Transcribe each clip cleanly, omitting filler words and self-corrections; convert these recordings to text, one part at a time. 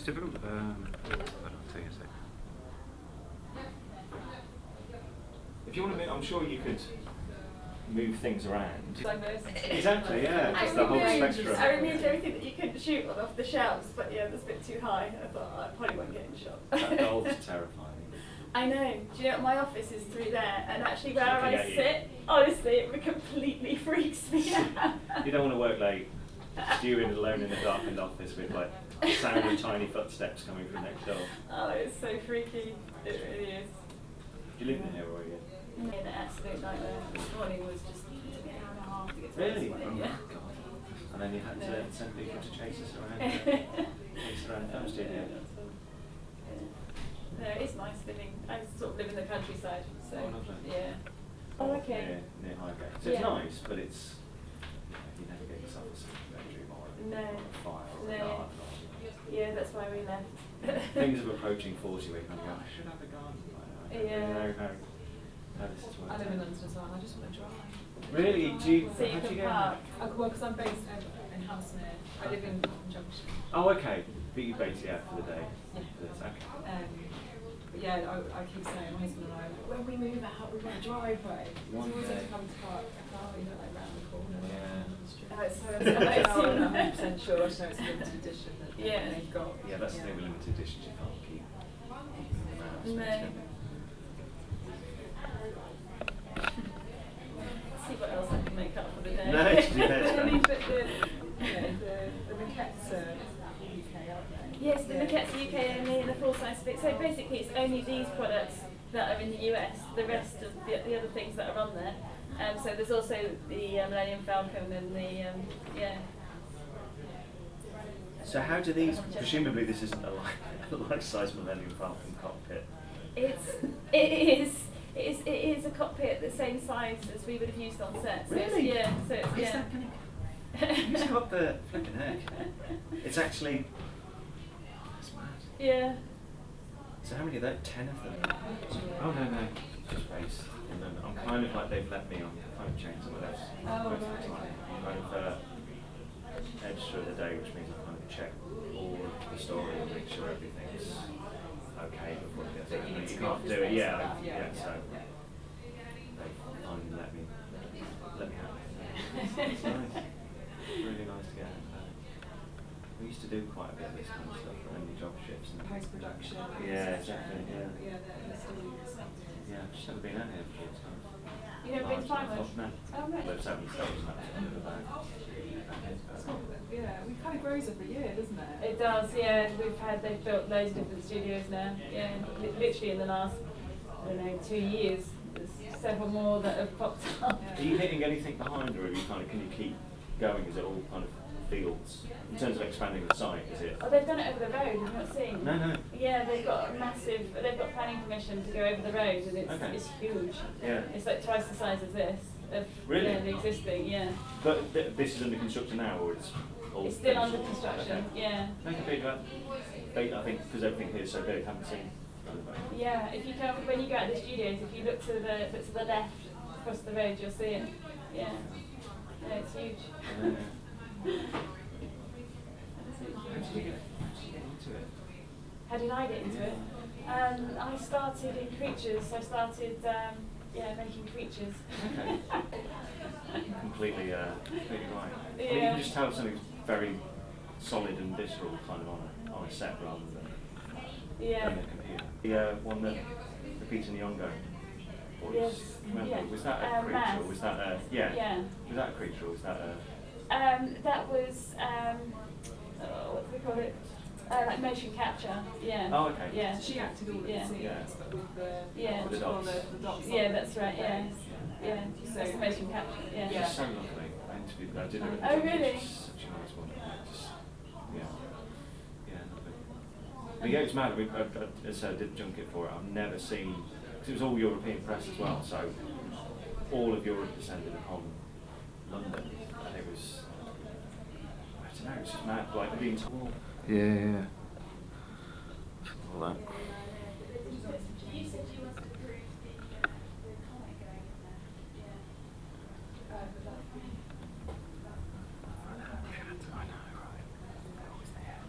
difficult. Hold on, I'll tell you a sec. If you want to move, I'm sure you could move things around. Diversity. Exactly, yeah, just the whole spectrum. I removed everything that you couldn't shoot on off the shelves, but yeah, that's a bit too high. I thought I probably won't get in shot. That doll's terrifying. I know. Do you know what, my office is through there, and actually where I Looking at you. sit, honestly, it completely freaks me out. You don't want to work late. Stewing alone in a darkened office with like sound of tiny footsteps coming from next door. Oh, it's so freaky. It really is. Do you live in here or are you? Yeah, an absolute nightmare. This morning was just it took me an hour and a half to get to Really? this Oh morning. my Yeah. God. And then you had to send people to chase us around. Chase around the studio. No, it's nice living. I sort of live in the countryside, so Oh, lovely. yeah. Oh, okay. Near Highgate. So it's Yeah. nice, but it's you never get yourself a second bedroom or a fire or a No. garden. Yeah, that's why we left. Things are approaching 40 where you kind of go, I should have a garden by now. I don't Yeah. really know how this is working. I live in London as well, and I just want to drive. Really? Do you, So you how do can you get park. Well, because I'm based in Hammersmith. I live in Junction. Oh, okay. But you basically out for the day. Yeah. Okay. But yeah, I keep saying, my husband and I, when we move out, we want a driveway. One So we always day. have to come to park a car, you know, like round the corner. Yeah. Oh, it's so I'm not exciting. 100% sure. I just know it's a limited edition that Yeah. they've got. Yeah, that's the thing with limited editions, you can't keep them around. so No. it's gonna- See what else I can make up for the day. No, it's good. I mean, but the maquettes are UK, aren't they? Yes, the maquettes are UK only and the full-size fit. So basically it's only these products that are in the US, the rest of the other things that are on there. So there's also the Millennium Falcon and the, yeah. So how do these, presumably this isn't a life-size Millennium Falcon cockpit. It is a cockpit the same size as we would have used on set. So Really? yeah, so it's, Is yeah. that gonna... Who's got the flipping heck? It's actually... That's mad. Yeah. So how many are there? 10 of them? Oh no, just base. And then I'm kind of like they've let me on phone chain some of those Oh, most of the right. time. I'm kind of edge through the day, which means I kind of check all of the story and make sure everything's okay before it gets But you out. need to You go can't through do it, space yeah, for that, yeah. so they finally let me have it. It's nice. It's really nice to get out. We used to do quite a bit of this kind of stuff for any job shifts and Post-production. yeah, exactly, yeah. Yeah, they're still Yeah, I've just never been out here before, so You never been to Plymouth? No. Oh, right. Lives out in the States now, so I'm about. Yeah, it kind of grows every year, doesn't it? It does, yeah. They've built loads of different studios now. Yeah, literally in the last, I don't know, 2 years, there's several more that have popped up. Are you hitting anything behind, or are you kind of, can you keep going? Is it all kind of fields? In terms of expanding the site, is it? Oh, they've done it over the road, have you not seen? No. Yeah, they've got planning permission to go over the road, and Okay. it's huge. Yeah. It's like twice the size of this, of Really? yeah, the existing, yeah. But this is under construction now, or it's all It's still finished? under construction, Okay. yeah. Make a big I think because everything here is so big, haven't seen. Yeah, if you come, when you go out of the studios, if you look to the left across the road, you'll see it. Yeah. Yeah, it's huge. How did you get into it? How did I get into it? I started in creatures. I started, making creatures. Okay. completely right. I mean, you Yeah. can just tell something's very solid and visceral kind of on a set rather than Yeah. the computer. The one that the Peter Nyong'o voice, Yes. remember, Yeah. was that a creature Mass. or was that a, Yeah. was that a creature or was that a, That was, what do we call it? Like motion capture, yeah. Oh, okay. Yeah. So she acted all of Yeah. the scenes, Yeah. but with the, Yeah. what do you call the dots Yeah, on that's the right, yeah. face. Yeah, that's the motion capture, yeah. Yeah. she's so lovely. I interviewed, I did her. Oh, really? She's such a nice woman. Just, lovely. But yeah, it's mad. As I did junket for it, I've never seen, because it was all European press as well, so all of Europe descended upon London, and it was, I don't know, it's just mad, like being told. Yeah. All that. You said you must approve the comic going in there. Yeah. I know, right. Always there.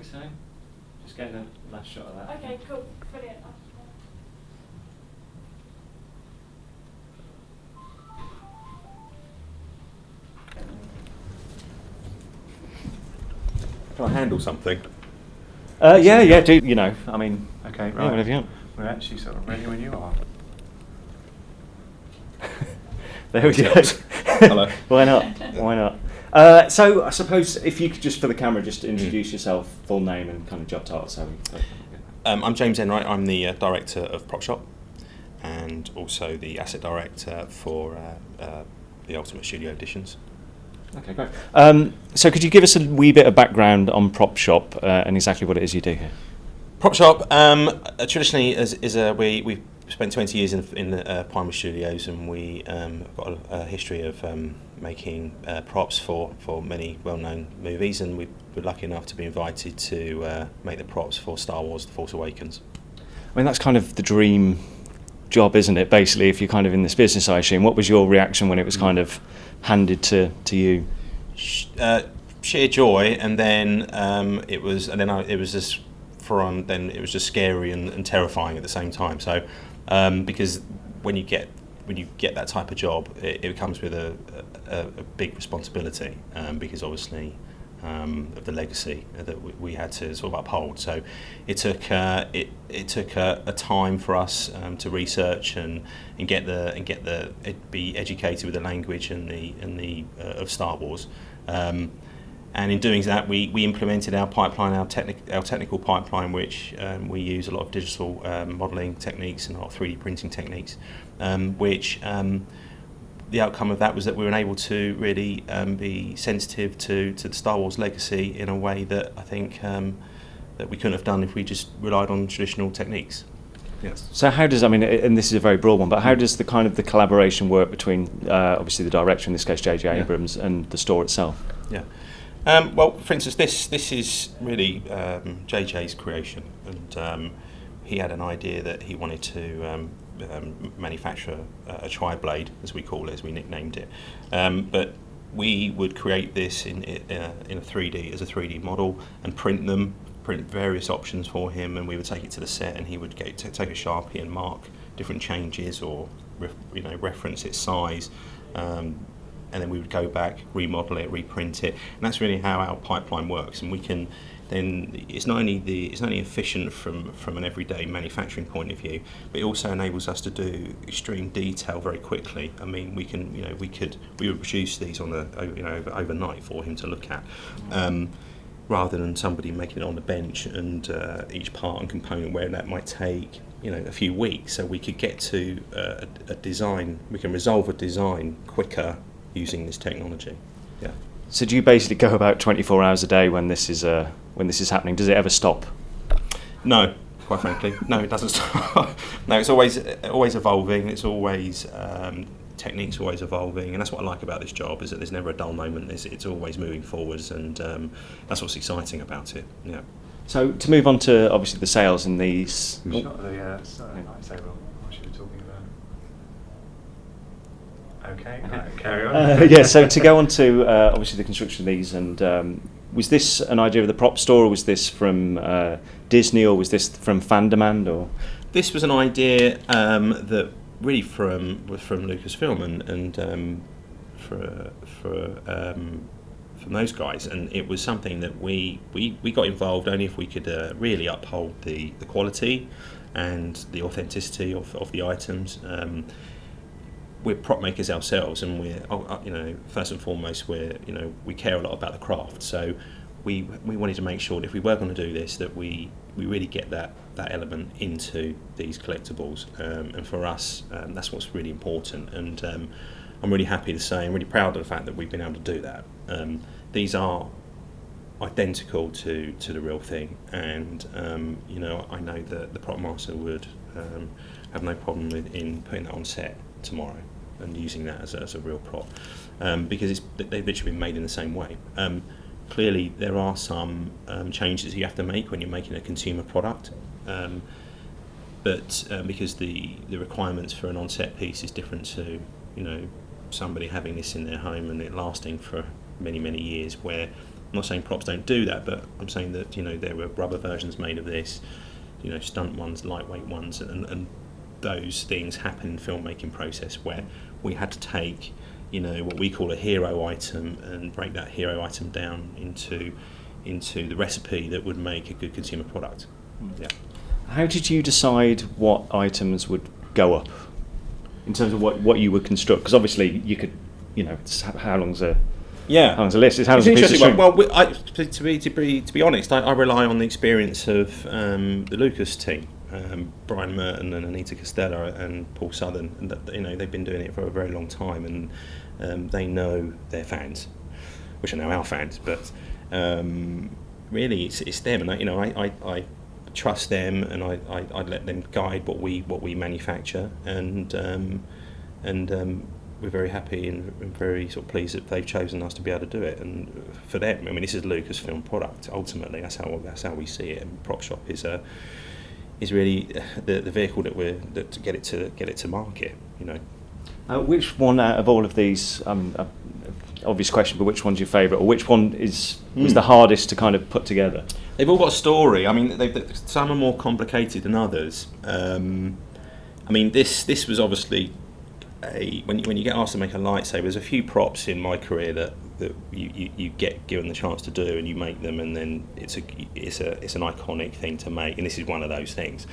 think so. Just getting a last shot of that. Okay, cool, brilliant. Can I handle something? Yeah, do you know? I mean, Okay, yeah, whatever you want. We're actually sort of ready when you are. There we go. Hello. Why not? Why not? So I suppose if you could just for the camera just introduce yourself, full name and kind of job title. So. I'm James Enright. I'm the director of Prop Shop and also the asset director for the Ultimate Studio Editions. Okay, great. So could you give us a wee bit of background on Prop Shop and exactly what it is you do here? Prop Shop traditionally we've spent 20 years in the Pinewood Studios, and we got a history of making props for many well-known movies, and we were lucky enough to be invited to make the props for Star Wars: The Force Awakens. I mean, that's kind of the dream job, isn't it? Basically, if you're kind of in this business, I assume. What was your reaction when it was kind of handed to you? Sheer joy, and then it was just scary and terrifying at the same time. So because when you get that type of job, it comes with a big responsibility, because obviously of the legacy that we had to sort of uphold. So it took a time for us to research and be educated with the language and the of Star Wars. And in doing that, we implemented our pipeline, our technical pipeline, which we use a lot of digital modelling techniques and a lot of 3D printing techniques, which the outcome of that was that we were able to really be sensitive to the Star Wars legacy in a way that I think that we couldn't have done if we just relied on traditional techniques. Yes. So how does, I mean, and this is a very broad one, but how does the kind of the collaboration work between obviously the director, in this case J.J. Abrams, and the store itself? Yeah. Well, for instance, this is really JJ's creation, and he had an idea that he wanted to manufacture a tri-blade, as we call it, as we nicknamed it. But we would create this in a 3D, as a 3D model, and print various options for him, and we would take it to the set, and he would take a Sharpie and mark different changes or reference its size. And then we would go back, remodel it, reprint it, and that's really how our pipeline works. And we can then, it's not only efficient from an everyday manufacturing point of view, but it also enables us to do extreme detail very quickly. I mean, we would produce these overnight for him to look at, rather than somebody making it on the bench and each part and component where that might take a few weeks. So we could get to a design. We can resolve a design quicker using this technology. Yeah. So do you basically go about 24 hours a day when this is happening? Does it ever stop? No, quite frankly, no, it doesn't stop. No, it's always evolving. It's always techniques always evolving, and that's what I like about this job, is that there's never a dull moment. It's always moving forwards, and that's what's exciting about it. Yeah. So to move on to obviously the sales and these. Not the lightsaber. What you were talking about. Okay, right, carry on. Yeah, so to go on to obviously the construction of these, and was this an idea of the prop store, or was this from Disney, or was this from fan demand, or? This was an idea that really from Lucasfilm and from those guys, and it was something that we got involved only if we could really uphold the quality and the authenticity of the items. We're prop makers ourselves, and we're first and foremost we care a lot about the craft. So we wanted to make sure that if we were going to do this, that we really get that element into these collectibles, and for us that's what's really important. And I'm really happy to say, I'm really proud of the fact that we've been able to do that. These are identical to the real thing, and I know that the prop master would have no problem in putting that on set tomorrow and using that as a real prop, because they've literally been made in the same way. Clearly there are some changes you have to make when you're making a consumer product, but because the requirements for an on-set piece is different to somebody having this in their home and it lasting for many years, where not saying props don't do that, but I'm saying that, you know, there were rubber versions made of this, you know, stunt ones, lightweight ones, and those things happen in the filmmaking process where we had to take, you know, what we call a hero item and break that hero item down into the recipe that would make a good consumer product. Yeah. How did you decide what items would go up in terms of what you would construct? Because obviously you could, you know, how long's a list? How long's a piece of string? Well, to be honest, I rely on the experience of the Lucas team, Brian Merton and Anita Costello and Paul Southern, and that, you know, they've been doing it for a very long time, and they know their fans, which are now our fans, but really it's them, and you know, I trust them, and I let them guide what we manufacture, and we're very happy and very sort of pleased that they've chosen us to be able to do it. And for them, I mean, this is a Lucasfilm product. Ultimately, that's how we see it. And Prop Shop is really the vehicle to get it to market. You know. Which one out of all of these? Obvious question, but which one's your favourite, or which one was the hardest to kind of put together? They've all got a story. I mean, some are more complicated than others. I mean, this was obviously when you get asked to make a lightsaber, there's a few props in my career that you get given the chance to do, and you make them, and then it's an iconic thing to make, and this is one of those things.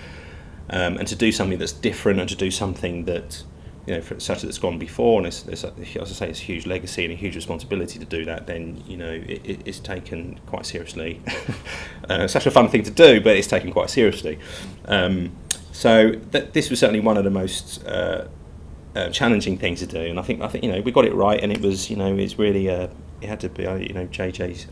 And to do something that's different, and to do something that, you know, such that's gone before, and as I say, it's a huge legacy and a huge responsibility to do that, then, you know, it's taken quite seriously. It's such a fun thing to do, but it's taken quite seriously. So this was certainly one of the most challenging things to do, and I think you know, we got it right, and it was, you know, it's really it had to be, you know, JJ's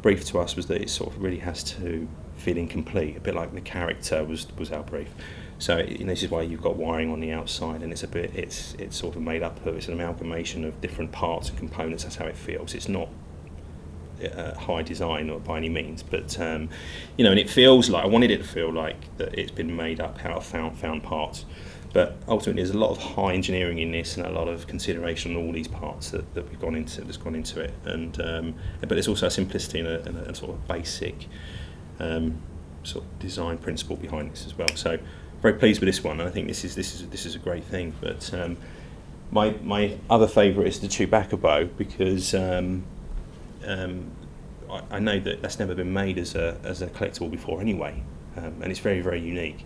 brief to us was that it sort of really has to feel incomplete, a bit like the character was our brief. So, you know, this is why you've got wiring on the outside, and it's sort of made up of, it's an amalgamation of different parts and components. That's how it feels. It's not high design or by any means, but you know, and it feels like, I wanted it to feel like that it's been made up out of found parts. But ultimately, there's a lot of high engineering in this, and a lot of consideration on all these parts that we've gone into it. And but there's also a simplicity and a sort of basic sort of design principle behind this as well. So very pleased with this one, and I think this is a great thing. But my other favourite is the Chewbacca bow, because I know that that's never been made as a collectible before anyway, and it's very, very unique.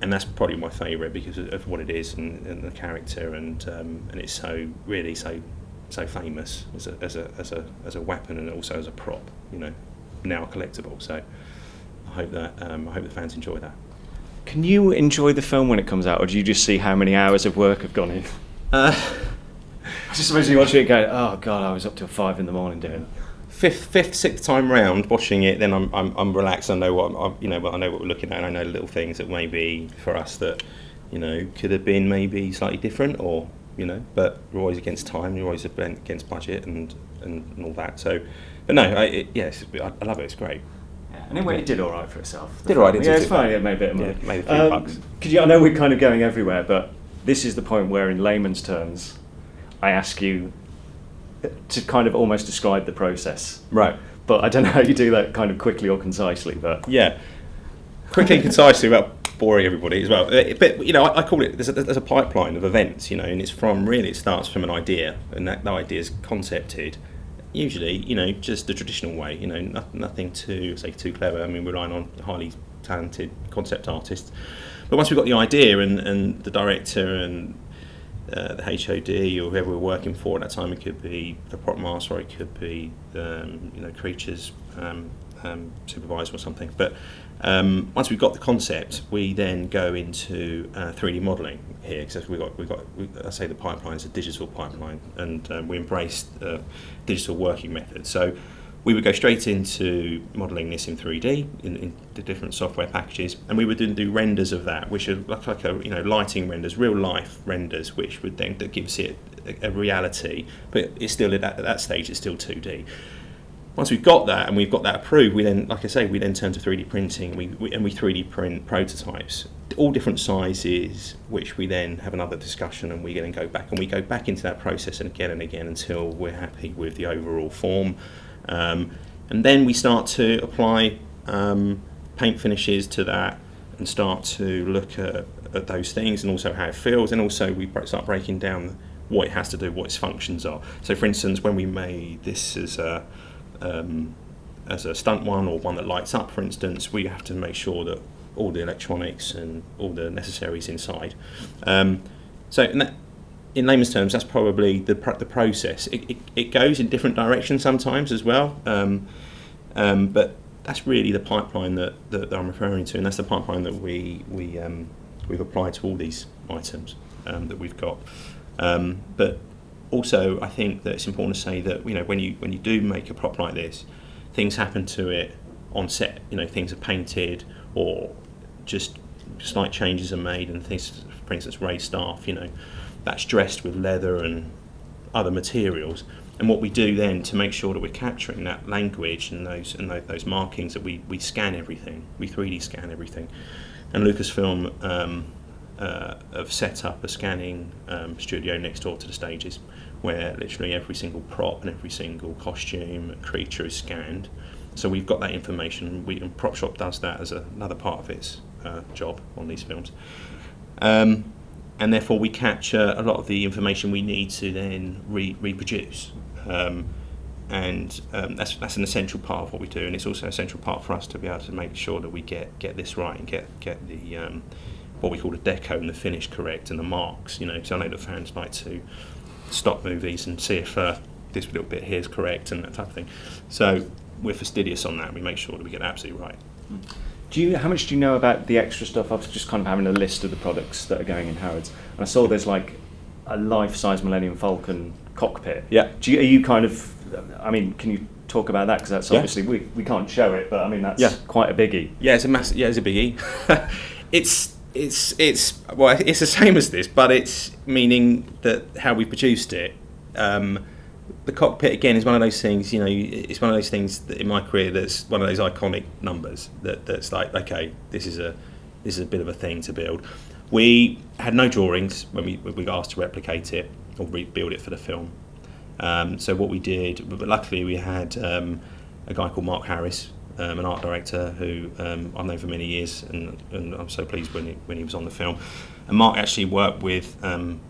And that's probably my favourite because of what it is and the character, and it's so famous as a weapon, and also as a prop, you know, now collectible. So I hope the fans enjoy that. Can you enjoy the film when it comes out, or do you just see how many hours of work have gone in? I just imagine you watch it and go, oh God, I was up till 5 a.m. doing it. Fifth, sixth time round watching it, then I'm relaxed. I know what I know what we're looking at, and I know little things that maybe for us that, you know, could have been maybe slightly different, or, you know, but we're always against time, we're always against budget and all that. So, but no, I love it. It's great. Yeah, and it did all right for itself. Did all right. Yeah, it's fine. It made a bit of money. Yeah, made a few bucks. I know we're kind of going everywhere, but this is the point where, in layman's terms, I ask you to kind of almost describe the process. Right. But I don't know how you do that kind of quickly or concisely. But yeah, quickly and concisely without boring everybody as well. But, you know, I call it, there's a pipeline of events, you know, and it starts from an idea, and that idea is concepted. Usually, you know, just the traditional way, you know, nothing too clever. I mean, we're relying on highly talented concept artists. But once we've got the idea and the director and the HOD or whoever we're working for at that time, it could be the prop master, or it could be you know, Creatures supervisor or something. But once we've got the concept, we then go into 3D modelling here, because I say the pipeline is a digital pipeline, and we embrace digital working methods. So we would go straight into modelling this in 3D in the different software packages, and we would then do renders of that, which are like a, you know, lighting renders, real life renders, which would then, that gives it a reality, but it's still at that stage it's still 2D. once we've got that and we've got that approved, we then, like I say, we then turn to 3D printing. We 3D print prototypes, all different sizes, which we then have another discussion, and we then go back into that process and again until we're happy with the overall form, and then we start to apply paint finishes to that and start to look at those things and also how it feels, and also we start breaking down what it has to do, what its functions are. So, for instance, when we made this as a stunt one, or one that lights up, for instance, we have to make sure that all the electronics and all the necessaries inside. So, in layman's terms, that's probably the process. It goes in different directions sometimes as well, but that's really the pipeline that I'm referring to, and that's the pipeline that we've applied to all these items that we've got. But also, I think that it's important to say that when you do make a prop like this, things happen to it on set. Things are painted, or just slight changes are made, and things, for instance, raised staff. That's dressed with leather and other materials. And what we do then to make sure that we're capturing that language and those markings, that we scan everything, we 3D scan everything. And Lucasfilm have set up a scanning studio next door to the stages, where literally every single prop and every single costume and creature is scanned. So we've got that information. And Prop Shop does that as another part of its job on these films. And therefore we capture a lot of the information we need to then reproduce. And that's an essential part of what we do, and it's also an essential part for us to be able to make sure that we get this right and get the what we call the deco and the finish correct, and the marks. Because I know that fans like to stop movies and see if this little bit here is correct and that type of thing. So we're fastidious on that. We make sure that we get it absolutely right. How much do you know about the extra stuff? I was just kind of having a list of the products that are going in Harrods, and I saw there's like a life-size Millennium Falcon cockpit. Yeah. Are you kind of? I mean, can you talk about that? Because that's obviously we can't show it, but I mean that's quite a biggie. Yeah, it's a massive. Yeah, it's a biggie. It's the same as this, but it's meaning that how we produced it. The cockpit again is one of those things. It's one of those things that in my career that's one of those iconic numbers that's like, okay, this is a bit of a thing to build. We had no drawings when we got asked to replicate it or rebuild it for the film. So what we did, but luckily we had a guy called Mark Harris, an art director who I've known for many years, and I'm so pleased when he was on the film. And Mark actually worked with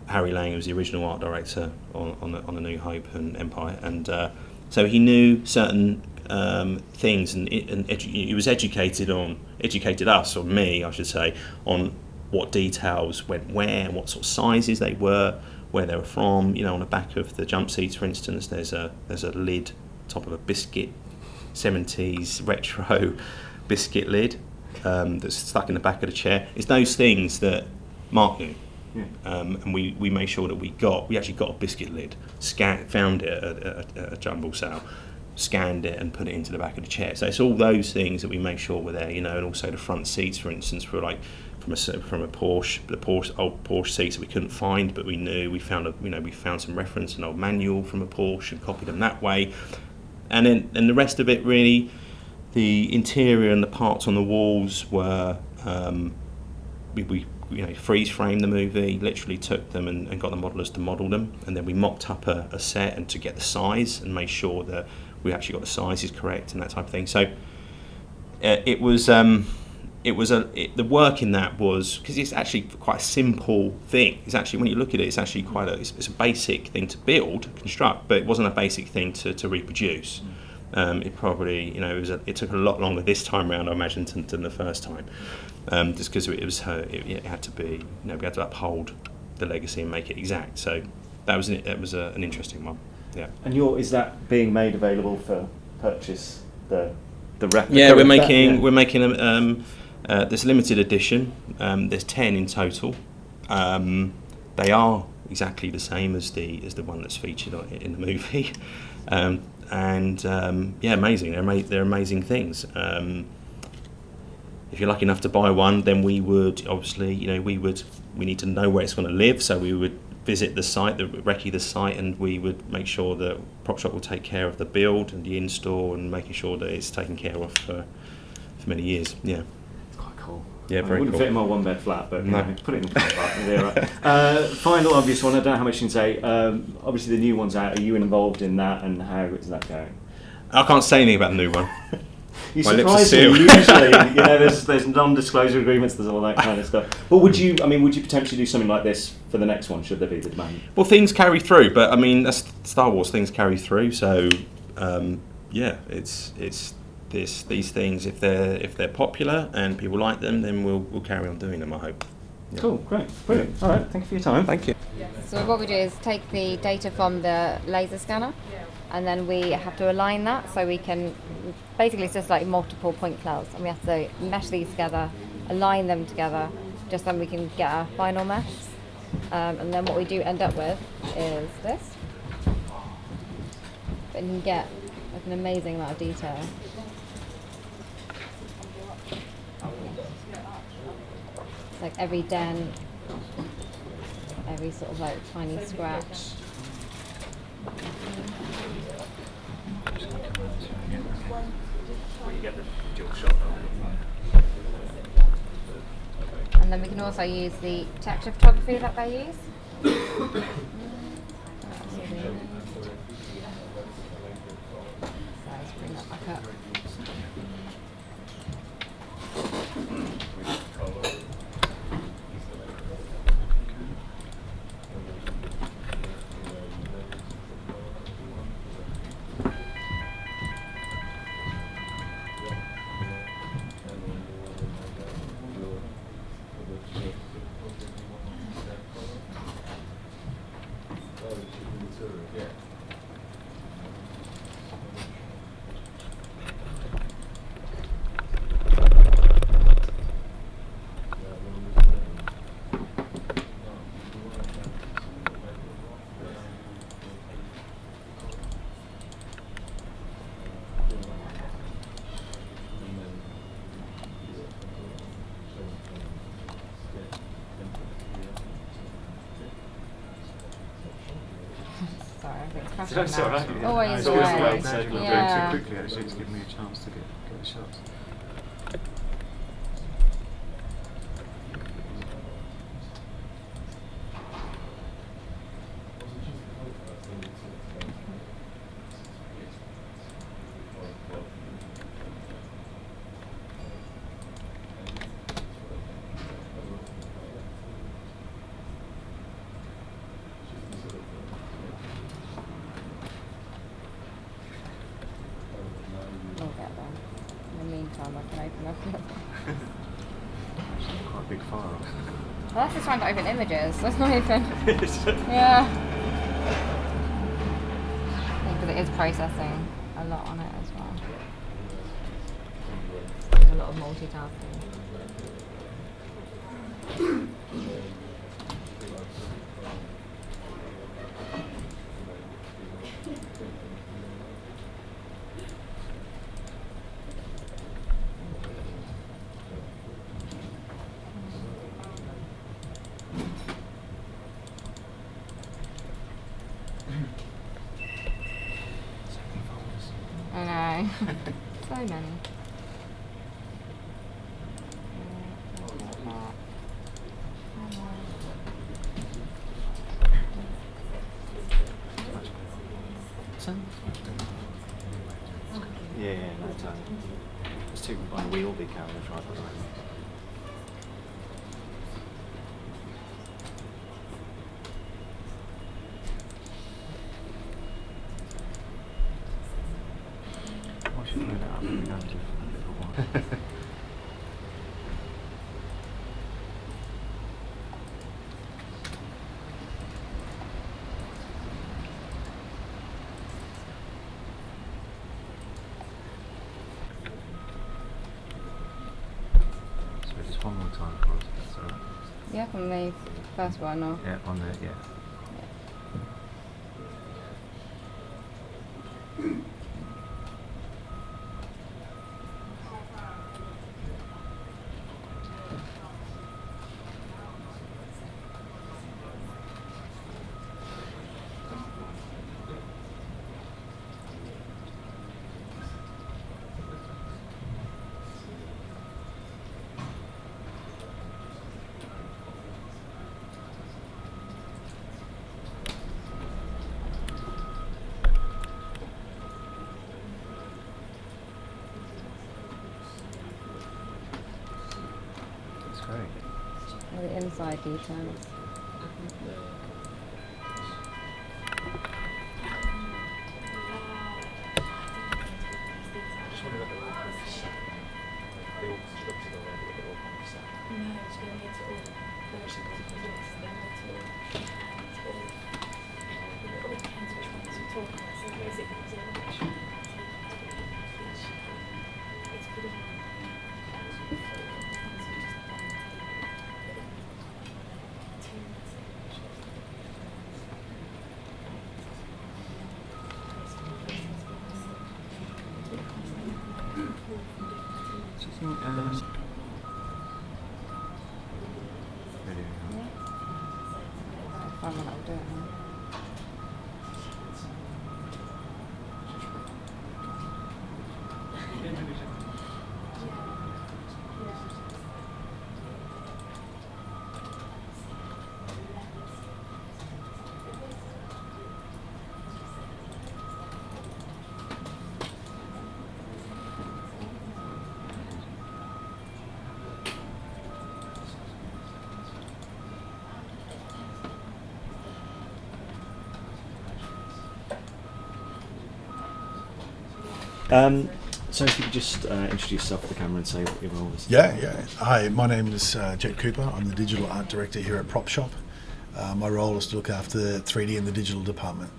Harry Lang, who was the original art director on the New Hope and Empire, and so he knew certain things, and he was educated us, or me, I should say, on what details went where, and what sort of sizes they were, where they were from. On the back of the jump seats, for instance, there's a lid, top of a biscuit, 70s retro biscuit lid that's stuck in the back of the chair. It's those things that Mark knew. Yeah. And we made sure that we actually got a biscuit lid, found it at a jumble sale, scanned it and put it into the back of the chair. So it's all those things that we make sure were there, and also the front seats, for instance, were like from a Porsche, old Porsche seats that we couldn't find, but we knew we found some reference, an old manual from a Porsche, and copied them that way. And then the rest of it, really, the interior and the parts on the walls were we freeze framed the movie, literally took them and got the modelers to model them, and then we mocked up a set and to get the size and made sure that we actually got the sizes correct and that type of thing. So the work in that was, because it's actually quite a simple thing. It's actually, when you look at it, it's actually it's a basic thing to build, construct, but it wasn't a basic thing to reproduce. It probably, it took a lot longer this time around, I imagine, than the first time, just because it had to be, we had to uphold the legacy and make it exact. So that was an interesting one. Yeah. And is that being made available for purchase? The replica. Yeah, we're making there's a limited edition. There's 10 in total. They are exactly the same as the one that's featured in the movie. Amazing. They're amazing things. If you're lucky enough to buy one, then we would obviously, we need to know where it's going to live, so we would visit the site, recce the site, and we would make sure that Prop Shop will take care of the build and the install and making sure that it's taken care of for many years. Yeah. It's quite cool. Yeah, very It wouldn't cool. fit in my one bed flat, but you No. know, put it in the car park. There. Final obvious one. I don't know how much you can say. Obviously, the new one's out. Are you involved in that, and how is that going? I can't say anything about the new one. You My lips are surprise me. sealed. Usually, you know, there's non-disclosure agreements. There's all that kind of stuff. But would you potentially do something like this for the next one? Should there be the demand? Well, things carry through, but I mean, that's Star Wars. Things carry through, so yeah, it's these things. If they're popular and people like them, then we'll carry on doing them. I hope. Yeah. Cool, great, brilliant. All right, thank you for your time. Thank you. So what we do is take the data from the laser scanner, and then we have to align that so we can, basically it's just like multiple point clouds, and we have to mesh these together, align them together, just then we can get our final mesh. And then what we do end up with is this. But you can get like an amazing amount of detail. It's like every dent, every sort of like tiny scratch. Where you get the dual shot. And then we can also use the texture photography that they use. So let's bring that back up. Sorry, I think it's crashing That's now. all right. Yeah. Always It's always the way right. it's doing Yeah. too quickly. Actually, it's giving me a chance to get the shots. We'll get there. In the meantime, I can open up the Quite a big file. Well, that's just trying to open images. That's not even. Yeah. Because it is processing a lot on it as well. There's a lot of multitasking. I know. So many. Yeah, no time. There's two on wheel big cameras right behind me. I should move it up and go to a little one. So just one more time for us, if that's all right. Yeah, from the first one or. Yeah, on there, yeah. very All the inside details. Fun when I'll do it now. So if you could just introduce yourself to the camera and say what your role is. Yeah. Hi, my name is Jet Cooper. I'm the digital art director here at Prop Shop. My role is to look after 3D in the digital department.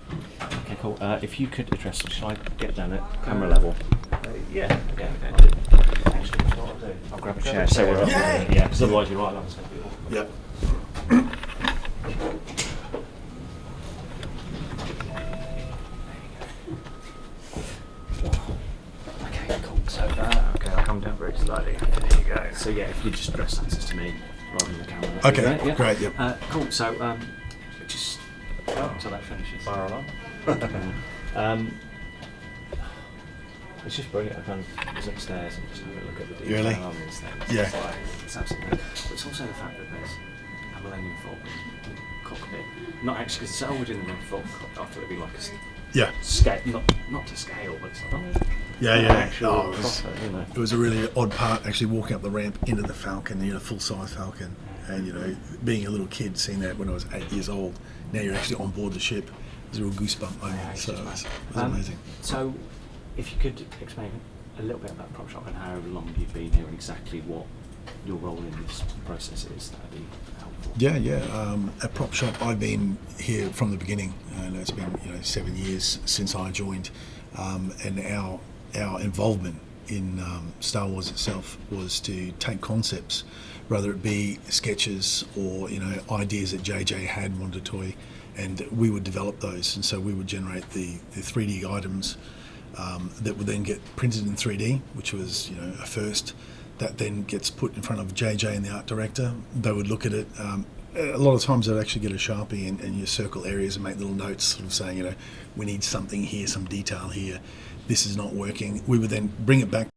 Okay, cool. If you could address, shall I get down at camera level? Yeah. Actually, what I'll do, I'll grab a chair so we're up. Yay! Yeah, because otherwise you're right. That's going to be awkward. Yep. Okay, cool. So, okay, I'll come down very slowly. There you go. so yeah, if you just address answers to me rather than the camera. that'd be Okay, yeah? great, yep. Cool. So, just until that finishes. Fire alarm. It's just brilliant. I kind of was upstairs and just had a look at the detail Really? on these things. Yeah. It's, like, it's absolutely. But it's also the fact that there's a Millennium Falcon cockpit. Not actually, because it's always in the Falcon cockpit. I thought it'd be like a Yeah. scale, not to scale, but it's like Yeah. actual Oh, proper, you know. it was a really odd part actually walking up the ramp into the Falcon, full-size Falcon. And, being a little kid, seeing that when I was 8 years old, now you're actually on board the ship. It was a real goosebump moment. Yeah, it's So just it was mad. amazing. So, if you could explain a little bit about Prop Shop and how long you've been here and exactly what your role in this process is, that'd be helpful. Yeah. At Prop Shop, I've been here from the beginning, and it's been 7 years since I joined. And our involvement in Star Wars itself was to take concepts, whether it be sketches or ideas that JJ had wanted to toy, and we would develop those. And so we would generate the 3D items that would then get printed in 3D, which was a first. That then gets put in front of JJ and the art director. They would look at it. A lot of times they'd actually get a Sharpie and you circle areas and make little notes sort of saying, we need something here, some detail here. This is not working. We would then bring it back